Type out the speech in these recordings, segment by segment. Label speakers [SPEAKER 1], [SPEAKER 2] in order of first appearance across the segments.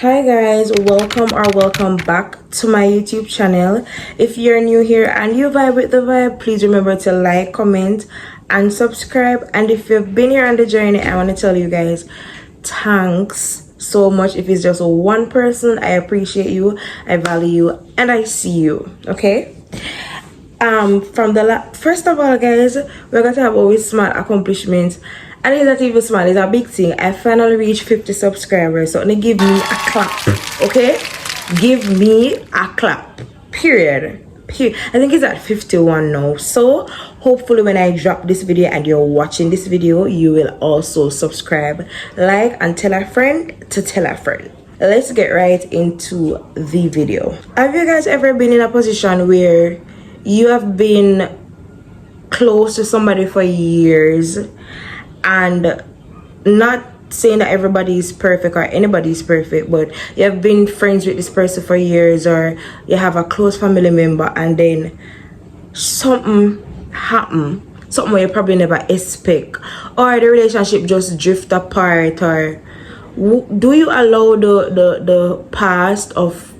[SPEAKER 1] Hi guys, welcome back to my YouTube channel. If you're new here and you vibe with the vibe, please remember to like, comment and subscribe. And if you've been here on the journey, I want to tell you guys thanks so much. If it's just one person, I appreciate you, I value you, and I see you. Okay, first of all guys, we're gonna talk about small accomplishments. And it's not even small, it's a big thing. I finally reached 50 subscribers. So they give me a clap. Okay? Give me a clap. Period. I think it's at 51 now. So hopefully when I drop this video and you're watching this video, you will also subscribe, like, and tell a friend to tell a friend. Let's get right into the video. Have you guys ever been in a position where you have been close to somebody for years, and not saying that everybody is perfect or anybody is perfect, but you have been friends with this person for years, or you have a close family member, and then something happen, something where you probably never expect, or the relationship just drift apart, or do you allow the past of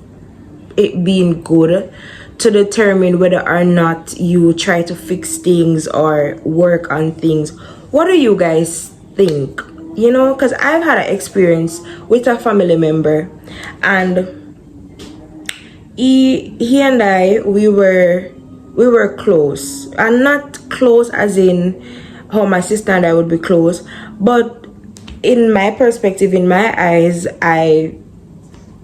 [SPEAKER 1] it being good to determine whether or not you try to fix things or work on things? What do you guys think? You know, because I've had an experience with a family member, and he and I, we were close, and not close as in how my sister and I would be close, but in my perspective, in my eyes, I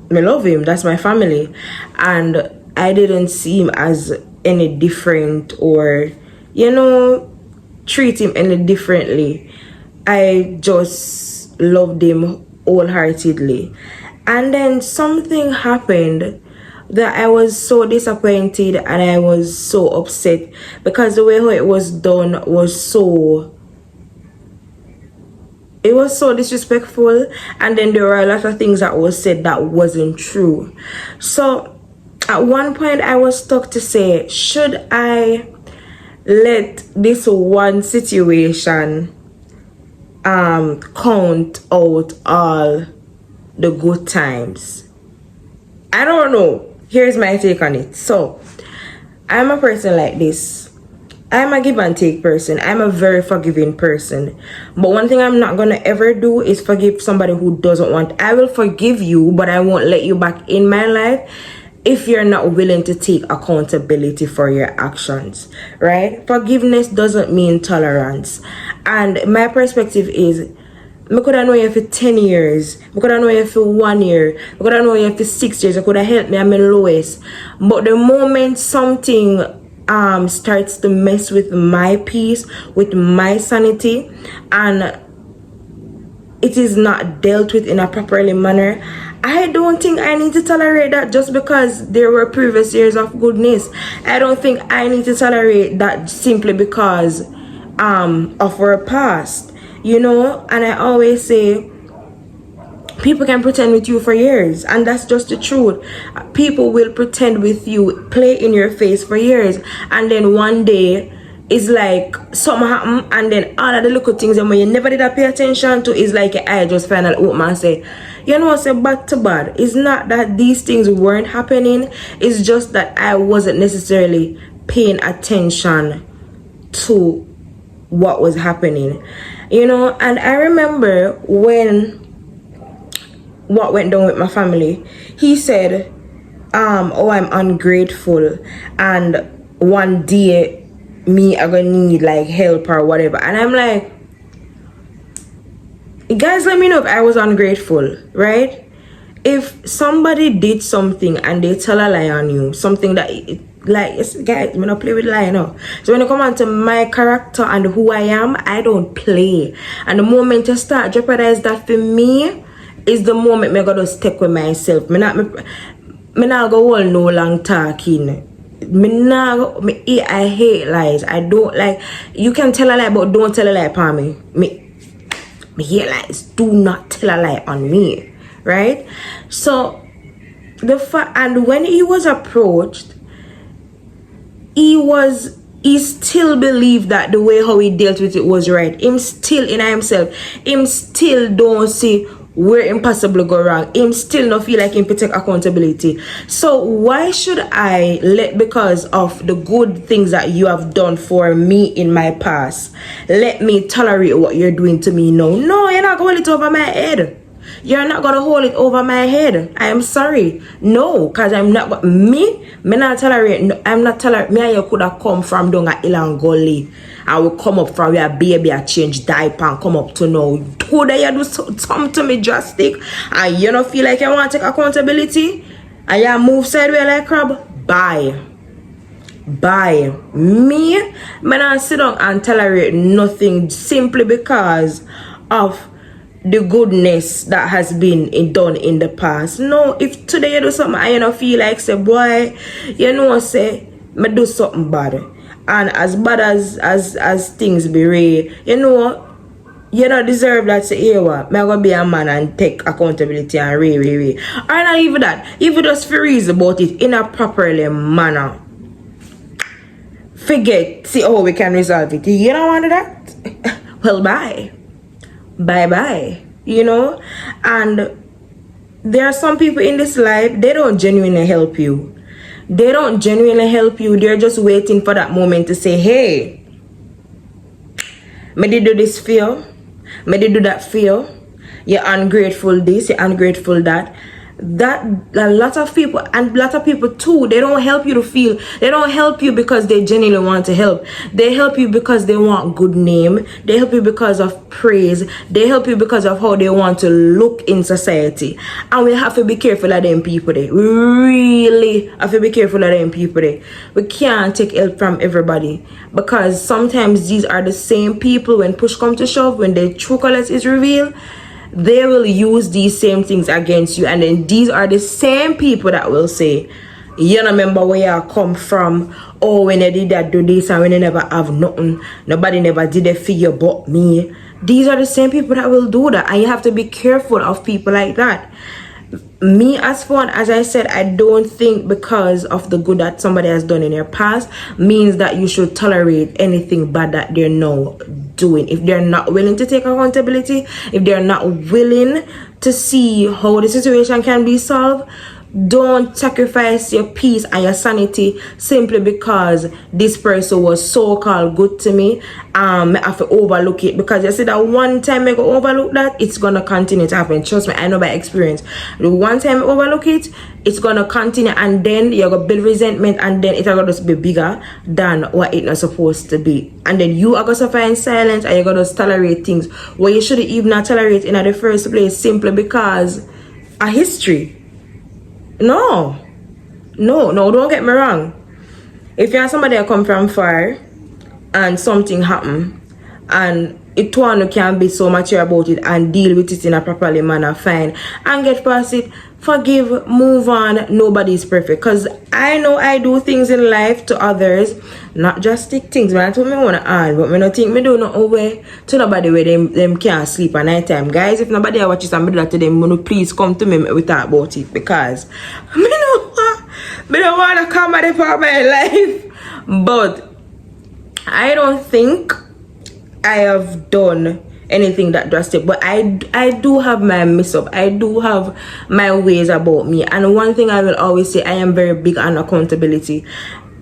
[SPEAKER 1] love him. That's my family, and I didn't see him as any different, or treat him any differently. I just loved him wholeheartedly. And then something happened that I was so disappointed and I was so upset, because the way how it was done was so disrespectful, and then there were a lot of things that was said that wasn't true. So at one point I was stuck to say, should I let this one situation count out all the good times? I don't know. Here's my take on it. So I'm a person like this. I'm a give and take person. I'm a very forgiving person. But one thing I'm not gonna ever do is forgive somebody who doesn't want. I will forgive you, but I won't let you back in my life if you're not willing to take accountability for your actions, right? Forgiveness doesn't mean tolerance. And my perspective is, I could have known you for 10 years, I could have known you for 1 year, I could have known you for 6 years, I could have helped me at my lowest. But the moment something starts to mess with my peace, with my sanity, and it is not dealt with in a properly manner, I don't think I need to tolerate that just because there were previous years of goodness. I don't think I need to tolerate that simply because of our past, And I always say, people can pretend with you for years, and that's just the truth. People will pretend with you, play in your face for years, and then one day it's like something happen, and then all of the little things and when you never did pay attention to, is like I just finally open and say, say bad to bad. It's not that these things weren't happening, it's just that I wasn't necessarily paying attention to what was happening, And I remember when what went down with my family, he said, oh, I'm ungrateful, and one day me are gonna need like help or whatever. And I'm like, guys, let me know if I was ungrateful, right? If somebody did something and they tell a lie on you, something that guys, I'm not play with lie now. So when you come on to my character and who I am, I don't play. And the moment you start jeopardize that for me is the moment me gotta stick with myself. Me not go all no long talking. I hate lies. I don't like. You can tell a lie, but don't tell a lie upon me. Me hate lies. Do not tell a lie on me, right? So and when he was approached, he still believed that the way how he dealt with it was right. Him still in himself. Him still don't see where impossible go wrong, him still not feel like him to take accountability. So why should I let, because of the good things that you have done for me in my past, let me tolerate what you're doing to me now? No, you're not going to hold it over my head. You're not gonna hold it over my head. I am sorry. No, because I'm not me not tolerate. No, I'm not tolerate. Me and you could have come from down at Ilan Gully. I will come up from where baby I change diaper and come up to now. Could you do something to me drastic and you don't feel like you want to take accountability and you move sideways like crab? Bye. Me not sit down and tolerate nothing simply because of the goodness that has been done in the past. No, if today you do something and you don't feel like, say, boy, you know, say, me do something bad, and as bad as things be real, you know, you don't deserve that. Say, hey, what, me gonna be a man and take accountability and re. Or not even that, even just freeze about it in a properly manner. Forget, see how we can resolve it. You don't want that? Well, bye, you know. And there are some people in this life, they don't genuinely help you. They're just waiting for that moment to say, hey, me did do this for you, me did do that for you, you're ungrateful this, you're ungrateful that. That a lot of people, and a lot of people too, they don't help you to feel, they don't help you because they genuinely want to help. They help you because they want good name, they help you because of praise, they help you because of how they want to look in society. And we have to be careful of them people there. We really have to be careful of them people there. We can't take help from everybody, because sometimes these are the same people, when push come to shove, when their true colors is revealed, they will use these same things against you. And then these are the same people that will say, you don't remember where you come from, oh, when you did that, do this, and when you never have nothing, nobody never did it for you but me. These are the same people that will do that, and you have to be careful of people like that. Me, as far as I said, I don't think because of the good that somebody has done in their past means that you should tolerate anything bad that they're now doing. If they're not willing to take accountability, if they're not willing to see how the situation can be solved, don't sacrifice your peace and your sanity simply because this person was so-called good to me. I have to overlook it, because you see that one time I go overlook that, it's gonna continue to happen. Trust me, I know by experience. The one time I overlook it, it's gonna continue, and then you're gonna build resentment, and then it's gonna just be bigger than what it's not supposed to be. And then you are gonna suffer in silence, and you're gonna tolerate things where you shouldn't even not tolerate in the first place, simply because a history. No, don't get me wrong. If you're somebody that come from far and something happen, and it one can be so mature about it and deal with it in a properly manner, fine, and get past it, forgive, move on. Nobody's perfect, because I know I do things in life to others, not just stick things, man. I told me I want to earn, but I don't think me do no way to nobody where them can't sleep at night time. Guys, if nobody watches and me do that to them, please come to me we talk about it, because me don't want to come at the part of my life. But I don't think I have done anything that drastic, but I do have my mess up. I do have my ways about me, and one thing I will always say, I am very big on accountability.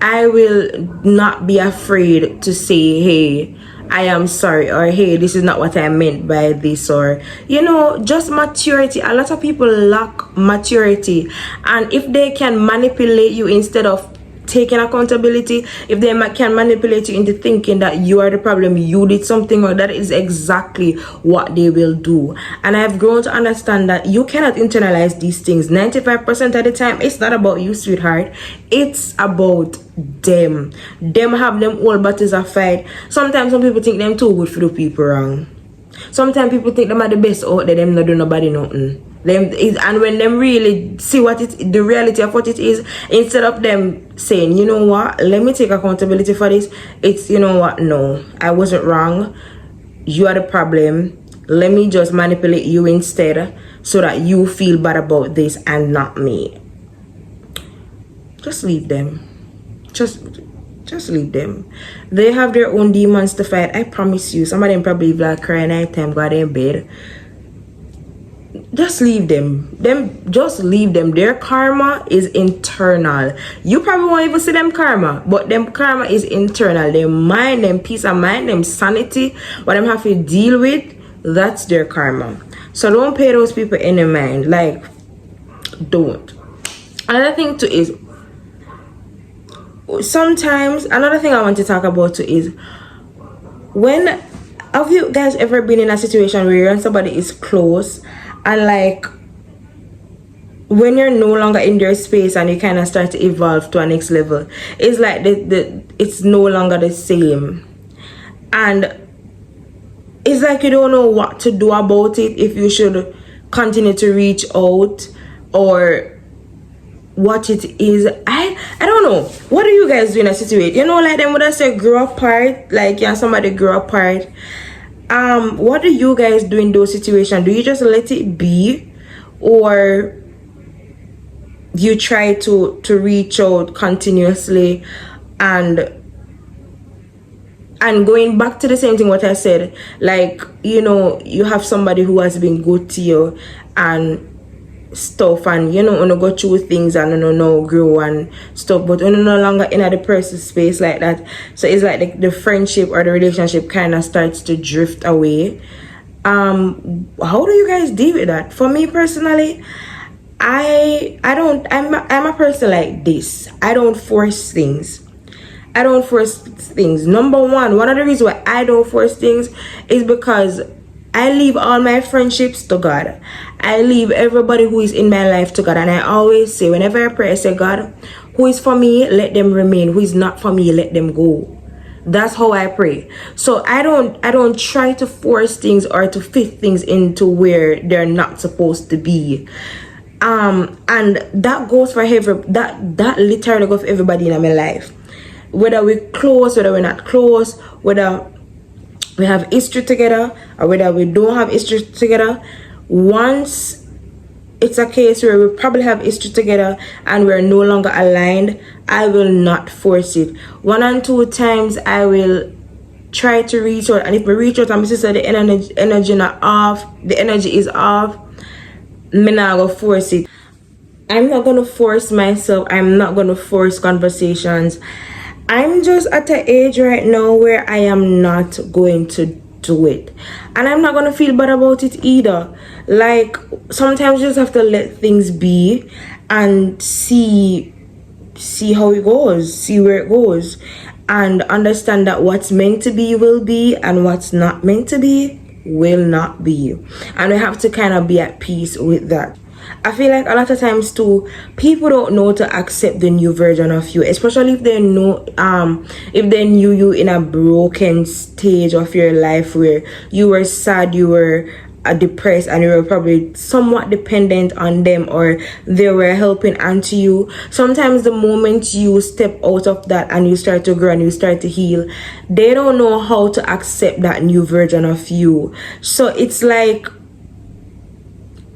[SPEAKER 1] I will not be afraid to say, hey, I am sorry, or hey, this is not what I meant by this, or you know, just maturity. A lot of people lack maturity, and if they can manipulate you instead of taking accountability, if they can manipulate you into thinking that you are the problem, you did something, or that is exactly what they will do. And I've grown to understand that you cannot internalize these things. 95% of the time, it's not about you, sweetheart. It's about them. Them have them all battles a fight. Sometimes some people think them too good for the people wrong. Sometimes people think them are the best out there, them not do nobody nothing. And when them really see what the reality of what it is, instead of them saying, you know what, let me take accountability for this, it's, you know what, no, I wasn't wrong, you are the problem, let me just manipulate you instead so that you feel bad about this and not me. Just leave them. Just leave them. They have their own demons to fight. I promise you. Some of them probably like cry night time, go in bed. just leave them. Just leave them. Their karma is internal. You probably won't even see them karma, but them karma is internal. Their mind, them peace of mind, them sanity, what them have to deal with, that's their karma. So don't pay those people any mind. Like, don't. Another thing too is, sometimes another thing I want to talk about too is, when have you guys ever been in a situation where you and somebody is close, and like when you're no longer in their space and you kind of start to evolve to a next level, it's like it's no longer the same, and it's like you don't know what to do about it, if you should continue to reach out or what it is. I don't know. What do you guys do in a situation? You know, like them would I say grow apart, like yeah, somebody grow apart. What do you guys do in those situations? Do you just let it be, or you try to reach out continuously? And going back to the same thing what I said, like, you know, you have somebody who has been good to you and stuff, and you know, go through things and no grow and stuff, but no longer in the person's space like that. So it's like the friendship or the relationship kind of starts to drift away. How do you guys deal with that? For me personally, I'm a person like this. I don't force things. Number one of the reasons why I don't force things is because I leave all my friendships to God. I leave everybody who is in my life to God. And I always say, whenever I pray, I say, God, who is for me, let them remain. Who is not for me, let them go. That's how I pray. So I don't try to force things or to fit things into where they're not supposed to be. And that goes for that literally goes for everybody in my life. Whether we're close, whether we're not close, whether we have history together or whether we don't have history together, once it's a case where we probably have history together and we're no longer aligned, I will not force it. 1 and 2 times I will try to reach out, and if we reach out and my sister the energy not off, the energy is off, me not gonna force it. I'm not gonna force myself. I'm not gonna force conversations. I'm just at an age right now where I am not going to do it, and I'm not gonna feel bad about it either. Like, sometimes you just have to let things be and see how it goes, see where it goes, and understand that what's meant to be will be, and what's not meant to be will not be. And we have to kind of be at peace with that. I feel like a lot of times too, people don't know to accept the new version of you, especially if they know if they knew you in a broken stage of your life where you were sad, you were depressed, and you were probably somewhat dependent on them, or they were helping onto you. Sometimes the moment you step out of that and you start to grow and you start to heal, they don't know how to accept that new version of you. So it's like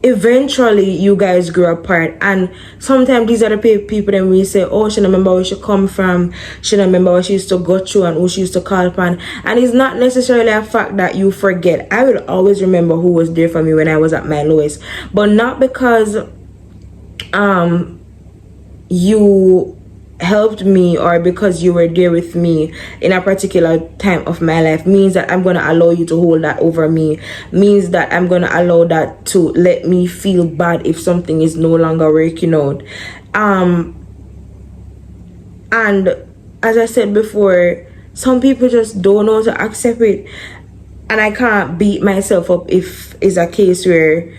[SPEAKER 1] eventually you guys grow apart, and sometimes these are the people that we say, oh, she don't remember where she come from, she don't remember what she used to go through and who she used to call upon. And it's not necessarily a fact that you forget. I will always remember who was there for me when I was at my lowest, but not because you helped me or because you were there with me in a particular time of my life means that I'm going to allow you to hold that over me, means that I'm going to allow that to let me feel bad if something is no longer working out. And as I said before, some people just don't know to accept it, and I can't beat myself up if it's a case where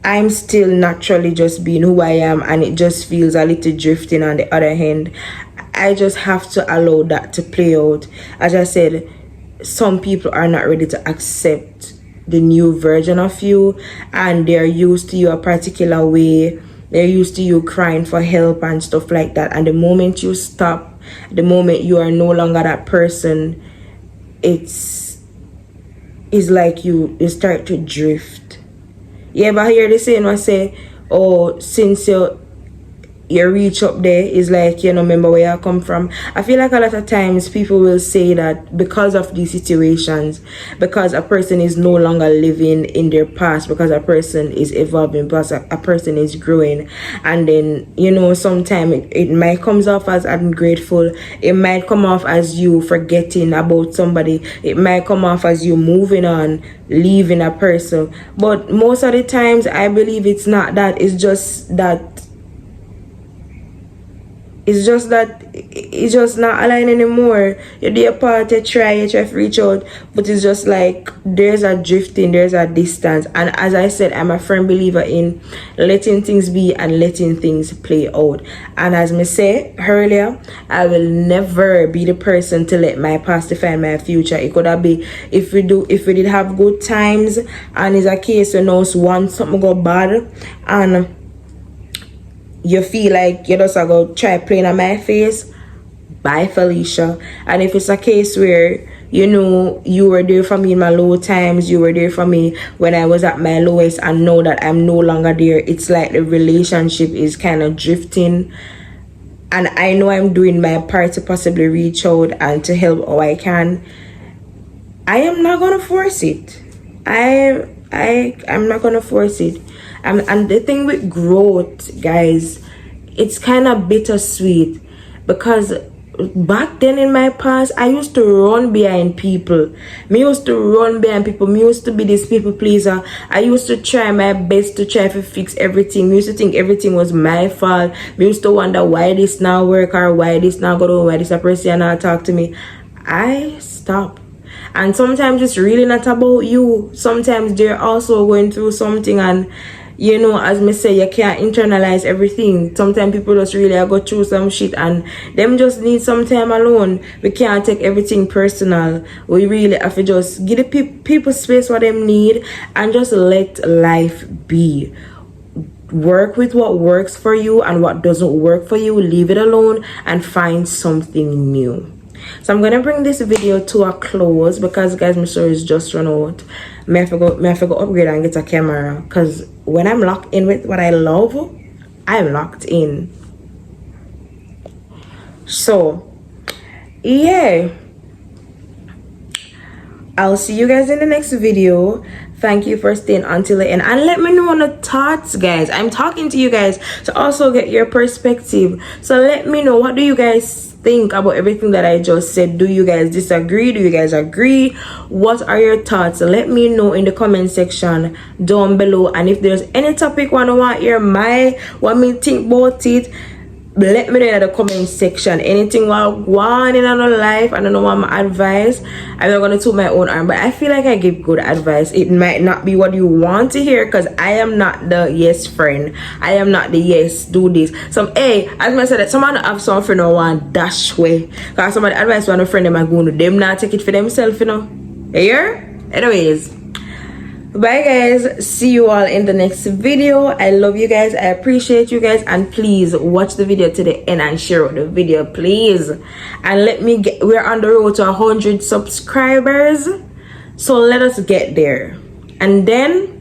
[SPEAKER 1] I'm still naturally just being who I am and it just feels a little drifting on the other hand. I just have to allow that to play out. As I said, some people are not ready to accept the new version of you, and they're used to you a particular way. They're used to you crying for help and stuff like that. And the moment you stop, the moment you are no longer that person, it's like you start to drift. Yeah, but I hear the saying I say, oh, since you you reach up there is like, you know, remember where I come from. I feel like a lot of times people will say that because of these situations, because a person is no longer living in their past, because a person is evolving, because a person is growing, and then, you know, sometimes it might comes off as ungrateful, it might come off as you forgetting about somebody, it might come off as you moving on, leaving a person. But most of the times I believe it's not that. It's just that it's just not aligned anymore. You do your part, you try to reach out, but it's just like there's a drifting, there's a distance. And as I said, I'm a firm believer in letting things be and letting things play out. And as me say earlier, I will never be the person to let my past define my future. It could have be if we did have good times, and it's a case where now once something go bad and you feel like you just go try playing on my face, bye Felicia. And if it's a case where, you know, you were there for me in my low times, you were there for me when I was at my lowest, and know that I'm no longer there, it's like the relationship is kind of drifting, and I know I'm doing my part to possibly reach out and to help how I can, I am not gonna force it. I'm not gonna force it. And the thing with growth, guys, it's kind of bittersweet, because back then in my past, I used to run behind people. Me used to run behind people. Me used to be this people pleaser. I used to try my best to try to fix everything. Me used to think everything was my fault. Me used to wonder why this now work, or why this now go on, why this a person now talk to me. I stopped. And sometimes it's really not about you. Sometimes they're also going through something, and you know, as me say, you can't internalize everything. Sometimes people just really go through some shit and them just need some time alone. We can't take everything personal. We really have to just give the people space what them need and just let life be. Work with what works for you, and what doesn't work for you, leave it alone and find something new. So I'm gonna bring this video to a close, because guys, my story is just run out. May I forgo upgrade and get a camera, because when I'm locked in with what I love, I'm locked in. So yeah, I'll see you guys in the next video. Thank you for staying until the end, and let me know on the thoughts, guys. I'm talking to you guys to also get your perspective. So let me know, what do you guys think about everything that I just said? Do you guys disagree? Do you guys agree? What are your thoughts? Let me know in the comment section down below. And if there's any topic want hear what me think about it, let me know in the comment section. Anything I want in another life, I don't know what my advice. I'm not gonna toot my own arm, but I feel like I give good advice. It might not be what you want to hear, because I am not the yes friend. I am not the yes do this. Some as I said, that someone have some friend or one dash way, because somebody advice one friend them are going to them not take it for themselves, you know. Here, anyways. Bye guys, see you all in the next video. I love you guys, I appreciate you guys, and please watch the video to the end and share the video, please. And we're on the road to 100 subscribers, so let us get there. And then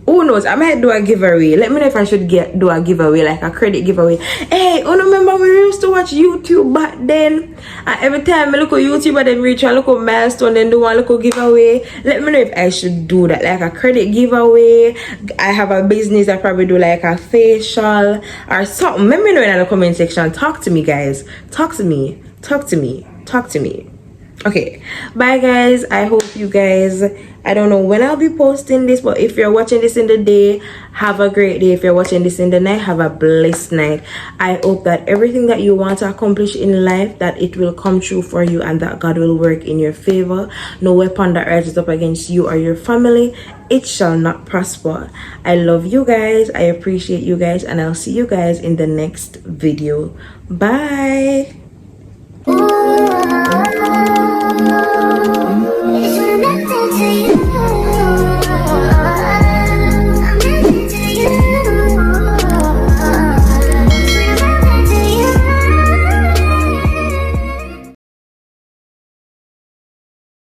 [SPEAKER 1] who knows, I might do a giveaway. Let me know if I should do a giveaway, like a credit giveaway. Hey, remember we used to watch YouTube back then, and every time I look at YouTube and then reach a little milestone, then do a little giveaway. Let me know if I should do that, like a credit giveaway. I have a business, I probably do like a facial or something. Let me know in the comment section. Talk to me, guys. Talk to me. Okay, bye guys. I hope you guys, I don't know when I'll be posting this, but if you're watching this in the day, have a great day. If you're watching this in the night, have a blessed night. I hope that everything that you want to accomplish in life, that it will come true for you, and that God will work in your favor. No weapon that rises up against you or your family, it shall not prosper. I love you guys, I appreciate you guys, and I'll see you guys in the next video. Bye.